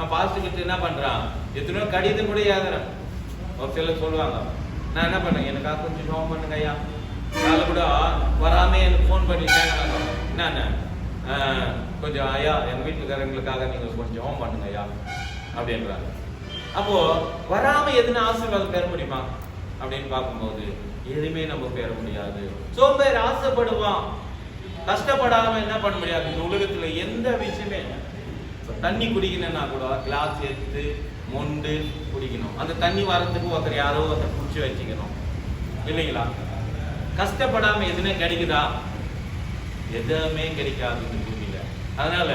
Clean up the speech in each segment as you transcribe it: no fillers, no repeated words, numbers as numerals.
நான் பாஸ்டர் கிட்ட என்ன பண்றான், எத்தனையோ கடிதம் கூட எழுதுறேன். ஒரு சிலர் சொல்லுவாங்க, நான் என்ன பண்ணேன், எனக்காக கொஞ்சம் ஜெபம் பண்ணுங்க ஐயா. நாளை கூட வராம எனக்கு ஃபோன் பண்ணிட்டாங்க, என்னண்ணா கொஞ்சம் ஐயா எங்க வீட்டுக்காரங்களுக்காக நீங்க கொஞ்சம் ஜெபம் பண்ணுங்க ஐயா அப்படின்றாங்க. அப்போ வராம எதுனா ஆசீர்வாதம் பெற முடியுமா அப்படின்னு பார்க்கும்போது எதுவுமே நம்ம பெற முடியாது. சோம்பேறி ஆசைப்படுவான், கஷ்டப்படாம என்ன பண்ண முடியாது. இந்த உலகத்துல எந்த விஷயமே, தண்ணி குடிக்கணும்னா கூட கிளாஸ் எடுத்து மொண்டு குடிக்கணும். அந்த தண்ணி வரத்துக்கு ஒருத்தர் யாரோ ஒருத்தர் குடிச்சு வச்சுக்கணும் இல்லைங்களா? கஷ்டப்படாம எதுவுமே கிடைக்குதா? எதுவுமே கிடைக்காது இந்த பூமியில. அதனால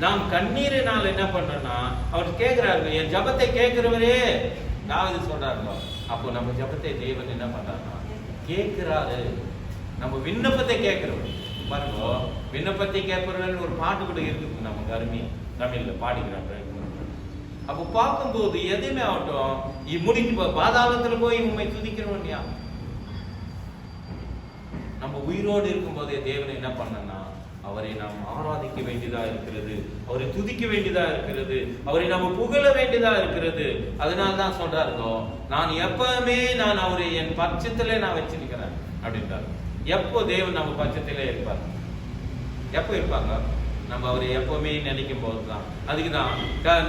நாம் கண்ணீரினால் என்ன பண்றோம்னா, அவர் கேட்கிறாரு, என் ஜபத்தை கேட்கிறவரே தாவீது சொல்றாருங்க. அப்போ நம்ம ஜபத்தை தேவன் என்ன பண்றாருன்னா கேட்கிறாரு. நம்ம விண்ணப்பத்தை கேட்கிறோம் பாருங்க. விண்ணப்பத்தை கேட்கிறவர்கள் ஒரு பாட்டு கூட இருக்குது, நமக்கு அருமையா தமிழ்ல பாடிக்கிறாங்க. அப்போ பார்க்கும்போது எதுவுமே ஆகட்டும், முடிஞ்சு பாதாளத்துல போய் உண்மை துதிக்கிறோம் இல்லையா? நம்ம உயிரோடு இருக்கும் போதே தேவனை என்ன பண்ணனா, அவரை நாம் ஆராதிக்க வேண்டியதா இருக்கிறது, அவரை துதிக்க வேண்டியதா இருக்கிறது, அவரை நாம் புகழ வேண்டியதா இருக்கிறது. அதனால தான் சொல்றாருங்க, நான் எப்பவுமே நான் அவரை என் பட்சத்திலே நான் வச்சிருக்கிறேன் அப்படின்றாரு. எப்போ தேவன் நம்ம பட்சத்திலே இருப்பார்? எப்போ இருப்பாங்க? நம்ம அவரை எப்பவுமே நினைக்கும் போதுதான். அதுக்குதான்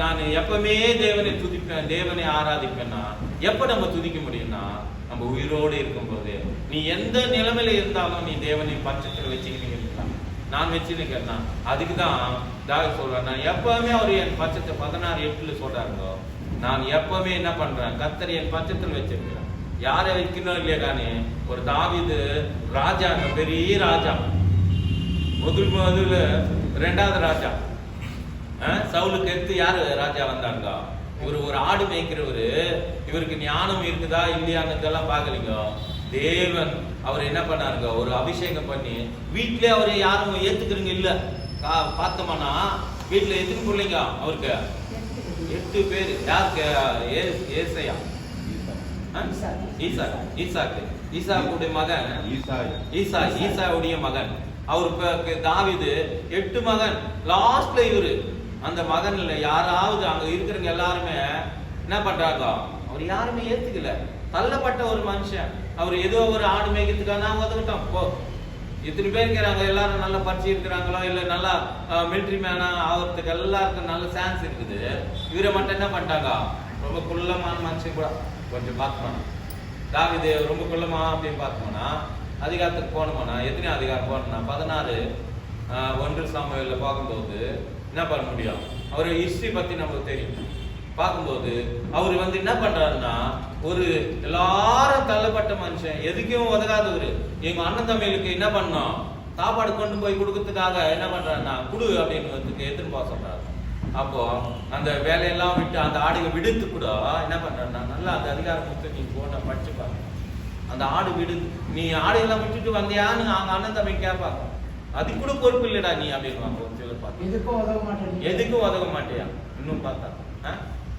நான் எப்பவுமே தேவனை துதிப்பேன், தேவனை ஆராதிப்பேன்னா எப்ப நம்ம துதிக்க முடியும்னா, நம்ம உயிரோடு இருக்கும் போது. நீ எந்த நிலைமையில இருந்தாலும் நீ தேவனை பட்சத்தில் வச்சுக்கிட்டு இருக்கலாம். நான் வச்சிருக்கேன்னா அதுக்குதான் தாவீது சொல்றேன், நான் எப்பவுமே அவர் என் பட்சத்தை 16:8 சொல்றாங்க. நான் எப்பவுமே என்ன பண்றேன், கர்த்தர் என் பட்சத்தில் வச்சிருக்கிறேன். யாரை வைக்கணும் இல்லையா காணி, ஒரு தாவீது ராஜா, பெரிய ராஜா, முதல்ல 2வது ராஜா. சவுலுக்கு எடுத்து யாரு ராஜா வந்தாங்க? இவர் ஒரு ஆடு மேய்க்கிறவரு. இவருக்கு ஞானம் இருக்குதா இல்லையான்னு பாக்கலீங்க. தேவன் அவர் என்ன பண்ணாருங்க, ஒரு அபிஷேகம் பண்ணி வீட்டிலே அவரை யாரும் ஏத்துக்கிறீங்க இல்ல. பார்த்தோம்னா வீட்டுல எத்தனை பிள்ளைங்க அவருக்கு? 8 பேர். யாருக்கு? ஏசையா, ஈசாக்குடைய மகன் ஈசாவுடைய மகன். அவருக்கு தாவீது 8 மகன். லாஸ்ட்ல இவரு அந்த மகன்ல யாராவது அங்க இருக்கிறவங்க எல்லாருமே என்ன பண்றாங்க, அவர் யாருமே ஏத்துக்கல. தள்ளப்பட்ட ஒரு மனுஷன். அவர் ஏதோ ஒரு ஆடு மேய்க்கிறதுக்காக நாங்க ஒதுக்கிட்டோம். போ, இத்தனை பேர் இருக்கிறாங்க, எல்லாரும் நல்லா படிச்சு இருக்கிறாங்களோ இல்ல நல்லா மிலிட்ரி மேனா ஆகிறதுக்கு எல்லாருக்கும் நல்ல சான்ஸ் இருக்குது. இவரை மட்டும் என்ன பண்ணிட்டாங்க, ரொம்ப குள்ளமான மனுஷன் கூட கொஞ்சம் பார்த்தோம். தாவீது ரொம்ப குள்ளமா அப்படின்னு பார்த்தோம்னா, அதிகாரத்துக்கு போனோம்னா எத்தனை அதிகாரம் போனோம்னா 16:1 சாமுவேல்ல பார்க்கும்போது என்ன பண்ண முடியும், அவர் ஹிஸ்டரி பத்தி நமக்கு தெரியும். பார்க்கும்போது அவர் என்ன பண்றாருன்னா, ஒரு எல்லாரும் தள்ளப்பட்ட மனுஷன், எதுக்கும் உதகாதவரு. எங்க அண்ணன் தம்பிகளுக்கு என்ன பண்ணோம், சாப்பாடு கொண்டு போய் கொடுக்கறதுக்காக என்ன பண்றாருன்னா, குடு அப்படின்னு எடுத்துன்னு போக சொல்றாரு. அப்போ அந்த வேலையெல்லாம் விட்டு அந்த ஆடுக விடுத்து கூட என்ன பண்றாருன்னா, நல்லா அந்த அதிகாரம் கொடுத்து நீ போன படிச்சு பாருங்க. அந்த ஆடு விடு, நீ ஆடையெல்லாம் விட்டுட்டு வந்தியான்னு அவங்க அண்ணன் தம்பி கேட்பாங்க. அது கூட பொறுப்பு இல்லடா நீ அப்படின்னு சிலர் பார்த்து, எதுக்கும் உதவ மாட்டியா. இன்னும் பார்த்தா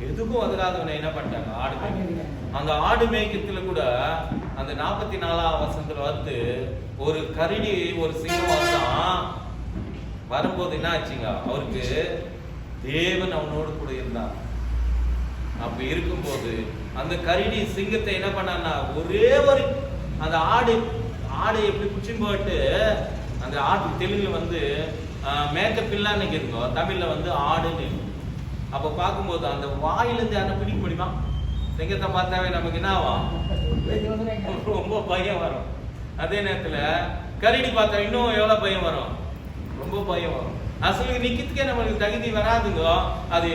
எதுக்கும் உதகாதவனை என்ன பண்ணிட்டாங்க, ஆடு மேய்க்க. அந்த ஆடு மேய்க்கிறதுல கூட அந்த 44ஆம் வசனத்துல ஒரு கரடி ஒரு சிங்கம் வரும்போது என்ன ஆச்சுங்க, அவருக்கு தேவன் அவனோடு கூட இருந்தார். அப்ப இருக்கும்போது அந்த கரடி சிங்கத்தை என்ன பண்ணா, ஒரே ஒரு அந்த ஆடு எப்படி குச்சி போட்டு அந்த ஆட்டு தெலுங்குல மேக்கப் இல்லான்னு இருக்கும், தமிழ்ல ஆடுன்னு. அப்ப பார்க்கும்போது அந்த வாயிலிருந்து யாரும் பிடிக்க முடியுமா? சிங்கத்தை பார்த்தாவே நமக்கு என்ன ஆகும், ரொம்ப பயம் வரும். அதே நேரத்துல கரடி பார்த்தா இன்னும் எவ்வளவு பயம் வரும், ரொம்ப பயம் வரும். அசலுக்கு நிக்கிறதுக்கே நம்மளுக்கு தகுதி வராதுங்க. அது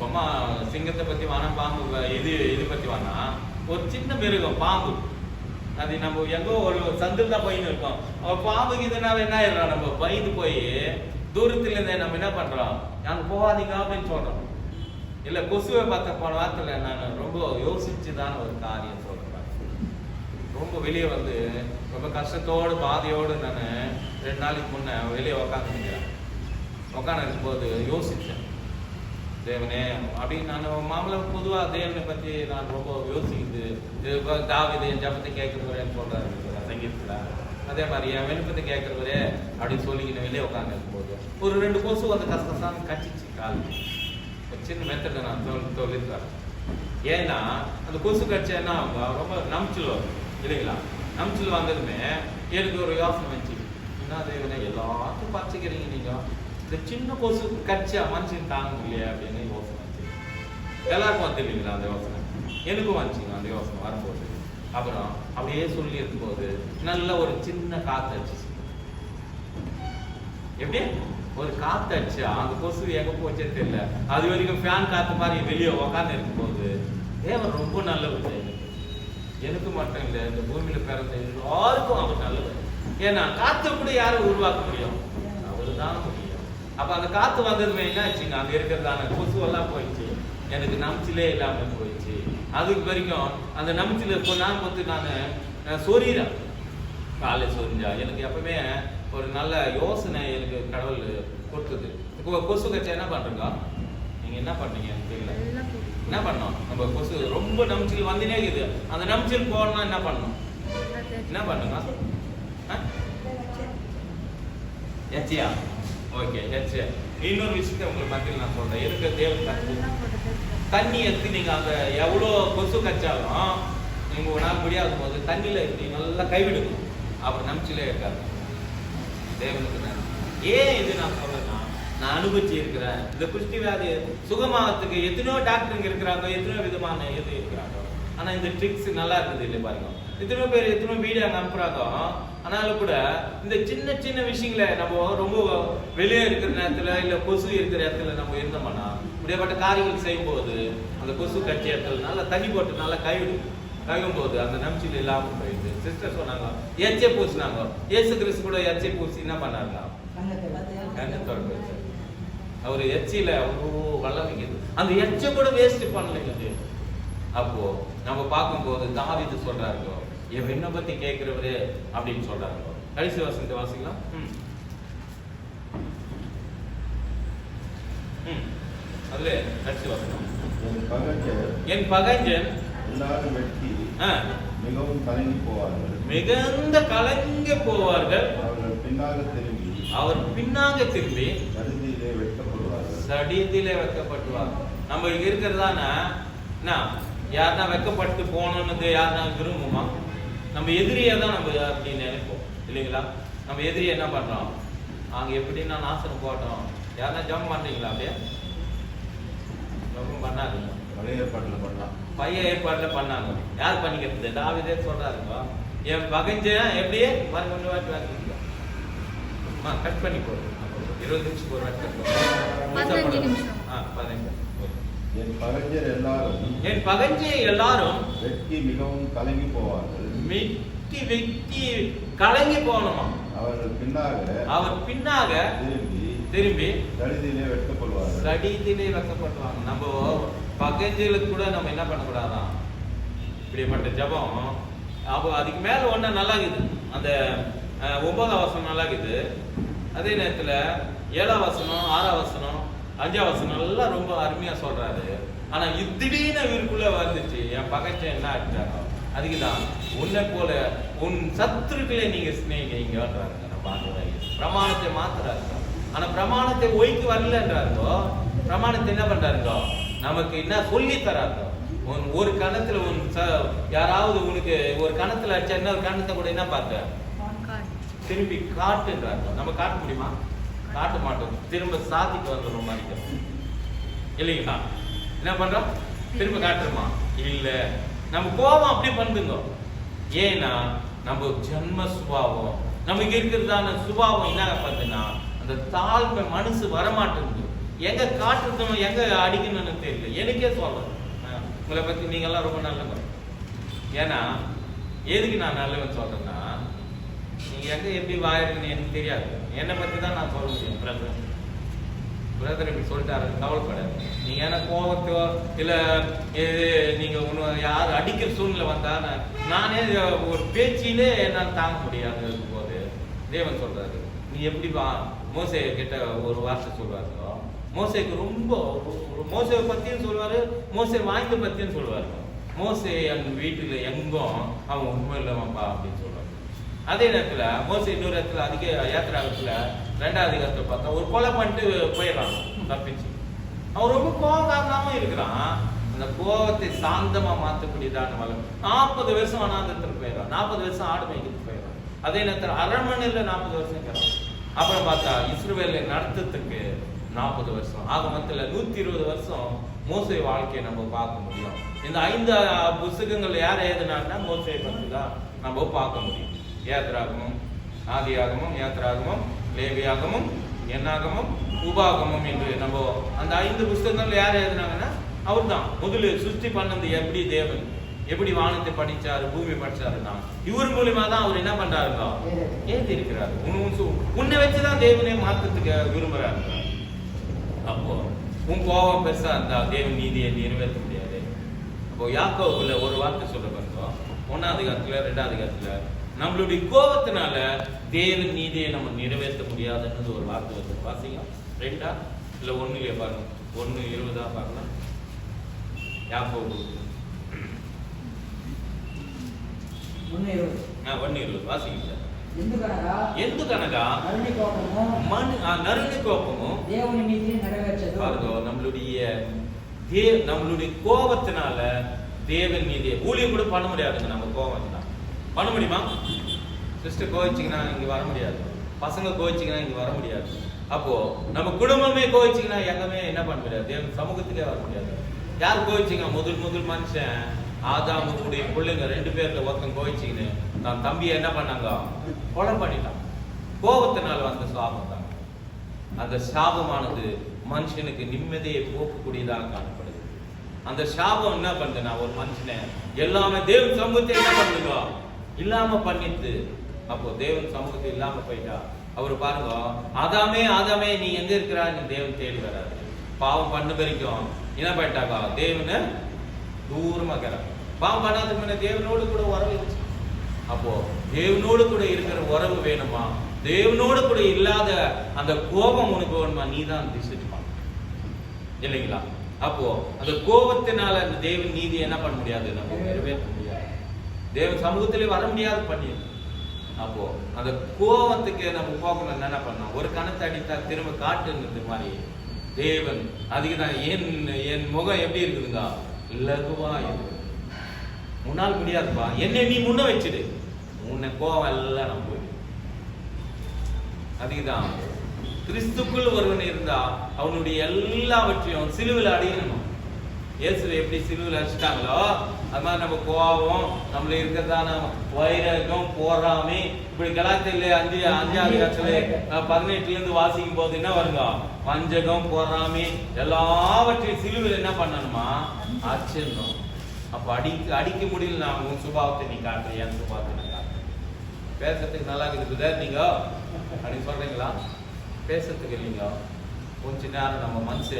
சும்மா சிங்கத்தை பத்தி வானா, பாம்பு இது பத்தி வானா, ஒரு சின்ன மிருகம் பாம்பு, அது நம்ம எங்கோ ஒரு சந்தில் தான் பயந்து இருக்கோம். பாம்புக்கு இதனால என்ன ஆயிடுறோம், நம்ம பயந்து போய் தூரத்துல இருந்தே நம்ம என்ன பண்றோம், அங்க போகாதீங்க அப்படின்னு சொல்றோம். இல்ல கொசுவை பார்த்த போன வாரத்துல நான் ரொம்ப யோசிச்சுதான் ஒரு காரியம் சொல்றேன். ரொம்ப வெளியே ரொம்ப கஷ்டத்தோடு பாதையோடு நான் 2 நாளைக்கு முன்ன வெளியே உக்காந்துருக்கிறேன். உட்காந்து இருக்கும்போது யோசித்தேன், தேவனே அப்படின்னு. நான் மாமலை பொதுவாக தேவனை பற்றி நான் ரொம்ப யோசிக்குது. தாவீது என் ஜபத்தை கேட்கிறவரேன்னு சொல்றாரு சங்கீதத்துல. அதே மாதிரி என் விண்ணப்பத்தை சின்ன மெத்தடை நான் சொல்லியிருக்கேன். ஏன்னா அந்த கொசு கட்சி என்ன அவங்க ரொம்ப நம்பிச்சில் வரும் இல்லைங்களா? நம்பிச்சில் வந்ததுமே எனக்கு ஒரு யோசனை வச்சு, என்ன தேவனை எல்லாத்தையும் பச்சைக்கிறீங்க நீங்க, இந்த சின்ன கொசு கட்சியா மனுஷன் தாங்க இல்லையா அப்படின்னு யோசனை வச்சு. எல்லாருக்கும் வந்து இல்லைங்களா அந்த யோசனை? எனக்கும் வந்துச்சுங்க அந்த யோசனை வரும்போது. அப்புறம் அப்படியே சொல்லி இருக்கும்போது நல்ல ஒரு சின்ன காத்து அடிச்சு, எப்படி ஒரு காத்து அடிச்சா அந்த கொசு எங்க போச்சே தெரியல. அது வரைக்கும் ஃபேன் காத்து மாதிரி வெளியே உக்காந்து இருக்கும்போது தேவன் ரொம்ப நல்லவர். எனக்கு மட்டும் இல்லை, இந்த பூமியில பிறந்த எல்லாருக்கும் அவர் நல்லவர். ஏன்னா காத்து கூட யாரும் உருவாக்க முடியும்? அவரு தான் முடியும். அப்ப அந்த காத்து வந்ததுமே என்ன ஆச்சுங்க, அங்க இருக்கிறதான கொசு எல்லாம் போயிடுச்சு, எனக்கு நம்பிச்சிலே இல்லாம போயிடுச்சு. அதுக்கு வரைக்கும் அந்த நம்பிச்சில நான் வந்து நான் சொறீறேன், காலை சொரிஞ்சா எனக்கு எப்பவுமே ஒரு நல்ல யோசனை எனக்கு கடவுள் கொடுத்தது. கொசு கட்சி என்ன பண்றீங்க நீங்க, என்ன பண்ணீங்க எனக்கு தெரியல. என்ன பண்ணோம், நம்ம கொசு ரொம்ப நம்பிச்சில் வந்துனே இருக்குது, அந்த நம்பிச்சில் போகணும்னா என்ன பண்ணணும், என்ன பண்ணுங்க? எச்சியா? ஓகே, எச்சியா. இன்னொரு விஷயத்தை உங்களுக்கு மத்தியில் நான் சொல்றேன். இருக்க தேவை தண்ணி எடுத்து நீங்க அந்த எவ்வளோ கொசு கச்சாலும் நீங்க உணர முடியாத போது தண்ணியில எடுத்து நல்லா கைவிடுங்க, அப்புறம் நம்பிச்சிலே இருக்காது. தேவனுக்கு ஏன் இது நான் சொல்றேன்னா, நான் அனுபவிச்சு இருக்கிறேன். இந்த குஷ்டி வியாதி சுகமாகத்துக்கு எத்தனையோ டாக்டருங்க இருக்கிறாங்க, எத்தனையோ விதமான இது இருக்கிறாங்க. ஆனா இந்த ட்ரிக்ஸ் நல்லா இருக்குது இல்லை பாருங்க. எத்தனையோ பேர் எத்தனையோ வீடியோ அனுப்புறாங்க. ஆனாலும் கூட இந்த சின்ன சின்ன விஷயங்களை நம்ம ரொம்ப வெளியே இருக்கிற நேரத்துல இல்ல கொசு இருக்கிற இடத்துல நம்ம இருந்தோம்னா இப்படியாப்பட்ட காரியங்கள் செய்யும் போது அந்த கொசு கட்சி இடத்துல நல்லா தண்ணி போட்டு நல்லா கழுவும் போது அந்த நம்பிச்சில் இல்லாமல் போயிடுது. சிஸ்டர் சொன்னாங்க எச்சை பூசினாங்க. இயேசு கிறிஸ்து கூட எச்சை பூசி என்ன பண்ணாங்க, அவரு எச்சியில அவ்வளோ வல்லமைக்குது. அந்த எச்சை கூட வேஸ்ட் பண்ணலைங்க. அப்போ நம்ம பார்க்கும்போது தாவீது சொல்றாங்க, இவன் என்ன பத்தி கேட்கிறவரு அப்படின்னு சொல்றாங்க. கடைசி வசனத்தை வாசிக்கலாம். அதுல கடைசி வசனம், என் பகைஞன் எல்லாரும் வெட்டி மிகவும் கலங்கி போவார்கள், மிகுந்த கலங்கி போவார்கள். அவர் பின்னாக திரும்பி சடிதிலே வெட்கப்படுவார்கள். நம்ம இங்க இருக்கிறதானா யாருன்னா வெட்கப்பட்டு போகணும்னு யாருன்னா விரும்புமா? நம்ம எதிரியை தான் நம்ம அப்படின்னு நினைப்போம் இல்லைங்களா? நம்ம எதிரி என்ன பண்றோம், அங்க எப்படின்னா நாசனம் போட்டோம். யாருன்னா ஜம் பண்றீங்களா? அப்படியே ஜம் பண்ணாதீங்க. பழைய ஏற்பாடுல பண்ணாங்க. யார் பண்ணிக்கிறது? தாவீதே சொல்றாருங்க, என் பகைஞ்சன் எப்படியே கொஞ்சம் வாட்டி கட் பண்ணி போடு. 20 நிமிஷம் ஒரு வாட்டி கட் பண்ணி 15 நிமிஷம். என் பகைஞர் எல்லாரும் வெட்டி மிகவும் கலங்கி போவார்கள். வெட்டி கலங்கி போகணுமா? அவர் பின்னாக திரும்பி சடிதிலே வெட்கப்படுவாங்க. நம்ம பகைஞர்களுக்கு கூட நம்ம என்ன பண்ணக்கூடாதான் இப்படிப்பட்ட ஜபம். அப்போ அதுக்கு மேல ஒண்ணு நல்லா இருக்குது. அந்த 9ஆம் வசனம் நல்லா இருக்குது. அதே நேரத்துல 7ஆம் வசனம், 6ஆம் வசனம், 5ஆம் வசனம் எல்லாம் ரொம்ப அருமையா சொல்றாரு. ஆனா திடீர்னு இவருக்குள்ள வந்துச்சு, என் பகைச்சன் என்ன ஆயிட்டாரோ அதுக்குதான் உன்னை போல உன் சத்துருக்களே நீங்க ஸ்நேகிங்கன்றாரு. பிரமாணத்தை மாத்துறாரு. ஆனா பிரமாணத்தை ஒய்க்கு வரலன்றாருங்கோ. பிரமாணத்தை என்ன பண்றாருங்கோ, நமக்கு என்ன சொல்லி தராருங்கோ. ஒரு கணத்துல யாராவது உனக்கு ஒரு கணத்துல அடிச்சா இன்னொரு கணத்தை கூட என்ன பார்த்த திரும்பி காட்டுன்றாரு. நம்ம காட்ட முடியுமா? காட்ட மாட்டோம். திரும்ப சாதிக்கு வந்துடும் மாதிரி இல்லைங்களா? என்ன பண்றோம், திரும்ப காட்டுறோமா? இல்ல, நம்ம கோபம் அப்படி பண்ணுங்க. ஏன்னா நம்ம ஜன்ம சுபாவம், நமக்கு இருக்கிறதான சுபாவம் என்ன பண்ணுதுன்னா அந்த தாழ்மை மனசு வரமாட்டேங்குது. எங்க காட்டுறதும் எங்க அடிக்கணும்னு தெரியல. எனக்கே சொல்றேன், உங்களை பத்தி நீங்க எல்லாம் ரொம்ப நல்லவங்க. ஏன்னா எதுக்கு நான் நல்லவன் சொல்றேன்னா, நீங்க எங்க எப்படி வாயிருக்குன்னு எனக்கு தெரியாது. என்னை பத்தி தான் நான் சொல்ல முடியும். பிரதர் இப்படி சொல்லிட்டாரு, கவலைப்படாது. நீங்க ஏன்னா கோபத்தோ இல்ல நீங்க யார் அடிக்கிற சூழ்நிலை வந்தா நானே ஒரு பேச்சிலே என்னால் தாங்க முடியாது போது தேவன் சொல்றாரு, நீ எப்படி வா. மோசே கிட்ட ஒரு வார்த்தை சொல்லுவாருங்க. மோசேக்கு ரொம்ப மோசே பத்தியும் சொல்லுவாரு, மோசே வாய்ந்த பத்தியும் சொல்லுவாரு. மோசே என் வீட்டுல எங்கும் அவன் உண்மை இல்லவன்பா அப்படின்னு சொல்லுவாரு. அதே நேரத்துல மோசே இன்னொரு இடத்துல அதிக யாத்திராகத்துல 2ஆம் அதிகாரத்தை பார்த்தா ஒரு கொலை பண்ணிட்டு போயிடலாம் தப்பிச்சு. அவன் ரொம்ப கோபக்காரனாவும் இருக்கிறான். அந்த கோபத்தை சாந்தமா மாற்றக்கூடியதான மகன். 40 வருஷம் அனாந்தத்தில் போயிடும், 40 வருஷம் ஆடு மேய்க்கு போயிடும். அதே நேரத்தில் அரண்மனையில் 40 வருஷம் இருக்கிறான். அப்புறம் பார்த்தா இஸ்ரவேலை நடத்துறதுக்கு 40 வருஷம். ஆக மொத்தத்தில் 120 வருஷம் மோசே வாழ்க்கையை நம்ம பார்க்க முடியும். இந்த 5 புஸ்தகங்கள் யார் எழுதுனாங்கன்னா மோசே பற்றி தான் நம்ம பார்க்க முடியும். யாத்ராகமம், ஆதியாகமம், யாத்ராகமம், லேவியாகமம், என்னாகமம், உபாகமம் என்று நம்ம அந்த 5 புஸ்தகங்கள் யார் எழுதுனாங்கன்னா அவர் தான். முதல்ல சுஷ்டி பண்ணது எப்படி, தேவன் எப்படி வானத்தை படிச்சாரு, பூமி படிச்சாருன்னா இவர் மூலியமா தான் அவர் என்ன பண்றாருங்க, ஏத்தி இருக்கிறாரு. உன்னை வச்சுதான் தேவனே மாற்றத்துக்கு விரும்புறாரு. அப்போ உன் கோபம் பெருசா இருந்தா தேவன் நீதியை நிறைவேற்ற முடியாது. அப்போ யாக்கோபுல ஒரு வார்த்தை சொல்ல பார்த்தோம், 1ஆம் அதிகாரத்துல 2ஆம் அதிகாரத்துல நம்மளுடைய கோபத்தினால தேவன் நீதியை நம்ம நிறைவேற்ற முடியாதுன்னு ஒரு வார்த்தை வந்து வாசிங்க. 2ஆ இல்ல 1 பாருங்க, 1:20 பார்க்கலாம். யாக்கோபு 1:20 வாசிங்க. ఎందుకనగా నరుని కోపము దేవుని నీతిని నెరవేర్చదు. பாருங்க, நம்மளுடைய கோபத்தினால தேவன் நீதியை ஊழியம் கூட பண்ண முடியாதுங்க. நம்ம கோபம் தான் பண்ண முடியுமா? சிஸ்டர் கோவிச்சிங்கன்னா இங்க வர முடியாது, பசங்க கோவிச்சிங்கன்னா இங்க வர முடியாது. அப்போ நம்ம குடும்பமே கோவிச்சிங்கன்னா எங்கமே என்ன பண்ண முடியாது, தேவன் சமூகத்துக்கே வர முடியாது. யார் கோவிச்சிங்க? முதல் மனுஷன் ஆதாமுடைய பிள்ளைங்க 2 பேர்ல ஒருத்தன் கோவிச்சிங்கன்னு நான் தம்பியை என்ன பண்ணாங்க, கொலை பண்ணிட்டான். கோபத்தினால வந்த சாபம் தான். அந்த சாபமானது மனுஷனுக்கு நிம்மதியை போக்கக்கூடியதாக காணப்படுது. அந்த சாபம் என்ன பண்ணுதுன்னா ஒரு மனுஷனை எல்லாமே தேவன் சமூகத்தை என்ன பண்ணுங்க இல்லாம பண்ணிட்டு. அப்போ தேவன் சமூகத்தை இல்லாம போயிட்டா அவரு பாருங்க, ஆதாமே நீ எங்க இருக்கிறான்னு தேவன் தேடி வராது. பாவம் பண்ண வரைக்கும் என்ன பண்ணிட்டாக்கா தேவனை தூரமா இருக்கிறாங்க. பாவம் பண்ணாதுக்கு முன்ன தேவனோடு கூட உறவு இருந்துச்சு. அப்போ தேவனோடு கூட இருக்கிற உறவு வேணுமா, தேவனோடு கூட இல்லாத அந்த கோபம் உனக்கு வேணுமா, நீ தான் திசிச்சுப்பாங்க இல்லைங்களா? அப்போ அந்த கோபத்தினால அந்த தேவன் நீதி என்ன பண்ண முடியாது, நம்ம நிறைவேற்ற முடியாது, தேவன் சமூகத்திலே வர முடியாது பண்ணிடு. அப்போ அந்த கோபத்துக்கு நம்ம போகணும் என்ன பண்ணோம், ஒரு கணத்தை அடித்தா திரும்ப காட்டுங்கிறது மாதிரி தேவன் அதுக்கு தான் என் முகம் எப்படி இருக்குதுங்க, லகுவா இருக்கு. முன்னால் முடியாதுப்பா, என்னை நீ முன்ன வச்சிடு, உன்னை கோவம் எல்லாம் நம்ம போயிடு. அதுக்குதான் கிறிஸ்துக்குள் ஒருவன் இருந்தா அவனுடைய எல்லாவற்றையும் சிலுவையில் அடையணும். இயேசுவை எப்படி சிலுவையில் அடிச்சிட்டாங்களோ அது மாதிரி நம்ம கோபம், நம்மள இருக்கிறதான வைரகம், போராமை, இப்படி கலாத்தில 5ஆவது கட்சியில 18 இருந்து வாசிக்கும் போது என்ன வருங்க, வஞ்சகம், பொறாமை எல்லாவற்றையும் சிலுவையில் என்ன பண்ணணுமா அடிச்சிடணும். அப்ப அடிக்க முடியல, நான் உன் சுபாவத்தை நீ காட்டுற, என் சுபாவத்தை நான் காட்டுறேன். பேசுறதுக்கு நல்லா இருக்குது நீங்க அப்படின்னு சொல்றீங்களா? பேசுறதுக்கு இல்லைங்க. கொஞ்ச நேரம் நம்ம மனசு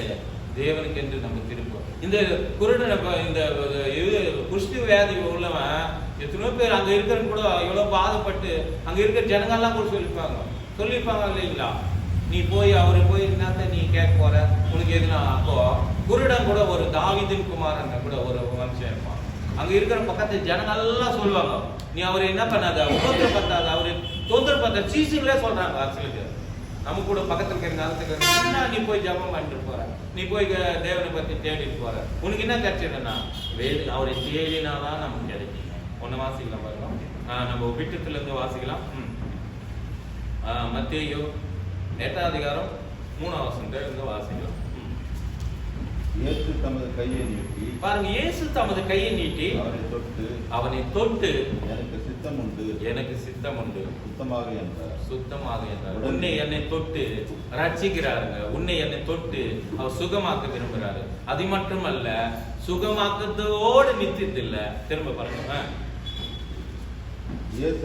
தேவனுக்கு என்று நம்ம திருப்போம். இந்த குருடன் இந்த குஷ்டி வியாதி உள்ளவன் எத்தனையோ பேர் அங்க இருக்கிறன்னு கூட எவ்வளவு பாதப்பட்டு அங்க இருக்கிற ஜனங்கள்லாம் கூட சொல்லியிருப்பாங்க இல்லைங்களா? நீ போய் அவரை போய் என்னத்த நீ கேட்க போற, உனக்கு எதுனா? அப்போ குருடன் கூட ஒரு தாவீதின் குமாரன் கூட ஒரு மனுஷன் இருப்பான். அங்க இருக்கிற பக்கத்து ஜனங்கள்லாம் சொல்லுவாங்க, நீ அவரை என்ன பண்ணாத, உபத்திரப்படுத்தாத, அவரு தொந்தரப்படுத்த. சீசுகளே சொல்றாங்க அரசுக்கு, நம்ம கூட பக்கத்துல இருக்கிற நீ போய் ஜபம் பண்ணிட்டு போற, நீ போய் தேவனை பத்தி தேடிட்டு போற, உனக்கு என்ன கிடைச்சிடுன்னா அவரை தேடினாதான் நமக்கு கிடைக்கும். ஒன்னு வாசிக்கலாம் பாருங்க, நம்ம விட்டத்துல இருந்து வாசிக்கலாம். மத்தேயு 8ஆம் அதிகாரம் 3ஆம் வசனத்துல இருந்து வாசிக்கலாம். இயேசு தமது கையை நீட்டி, பாருங்க, இயேசு தமது கையை நீட்டி அவனை தொட்டு எனக்கு சித்தம் உண்டு சுத்தமாக என்றார். உன்னை என்னை தொட்டு ரட்சிக்கிறாருங்க, உன்னை என்னை தொட்டு அவர் சுகமாக்க விரும்புறாரு. அது மட்டுமல்ல, சுகமாக்கத்தோடு நித்தியதில்ல. திரும்ப பாருங்க, இயேசு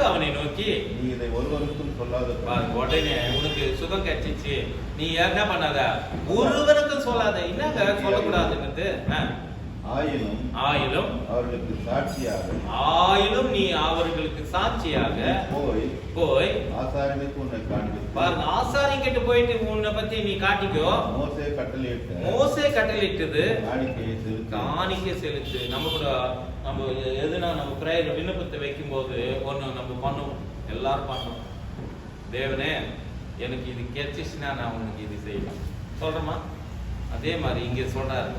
அவனை நோக்கி நீ இதை ஒருவருக்கும் சொல்லாத. உடனே உனக்கு சுகம் கிடைச்சிச்சு, நீ என்ன பண்ணாத, ஒருவருக்கும் சொல்லாத. என்னங்க சொல்லக்கூடாதுன்னு? ஆயிலும் அவர்களுக்கு சாட்சியாக, ஆயிலும் நீ அவர்களுக்கு சாட்சியாக போய் ஆசாரியனுக்கு உன்னை காண்பித்து. பாருங்க, ஆசாரியம் கிட்ட போயிட்டு உன்னை பத்தி நீ காட்டிக்கோ. மோசே கட்டளையிட்டது காணிக்கை செலுத்து. நம்ம கூட நம்ம எதுனா நம்ம பிரேயர் விண்ணப்பத்தை வைக்கும் போது ஒண்ணு நம்ம பண்ணுவோம், எல்லாரும் பண்ணுவோம். தேவனே எனக்கு இது கிடைச்சிச்சுன்னா நான் உனக்கு இது செய்வேன். சொல்றோமா? அதே மாதிரி இங்க சொல்றாரு